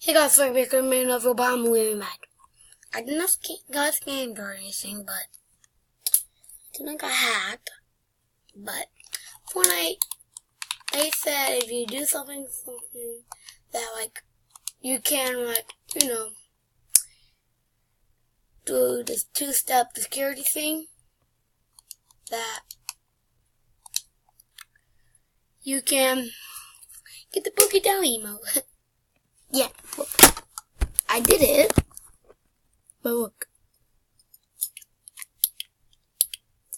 Hey guys, sorry for coming over, but I'm really mad. I did not got scammed or anything, but I didn't got hacked. But Fortnite, they said if you do something that like you can do this two-step security thing, that you can get the Boogie Down emote. Yeah, look. I did it. But look.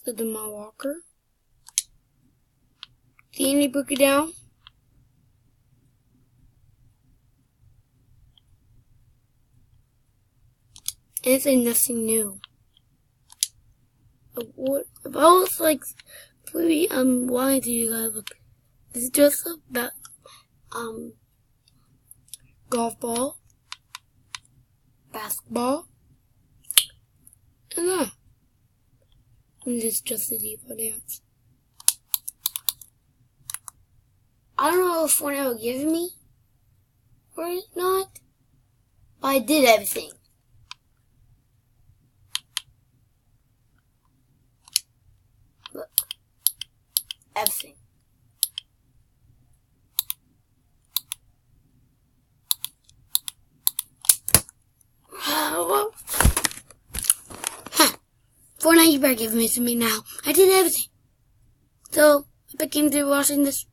Look at my walker. See any Boogie Down? And it's nothing new. What if I was like really lying to you guys? Look, it's just about golf ball, basketball, and that. And it's just a default dance. I don't know if Fortnite will give me or not, but I did everything. Look, everything. Well, Fortnite, you better give me to me now. I did everything. So, if I came through watching this,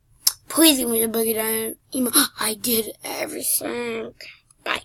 please give me the Boogie Down emo. I did everything. Bye.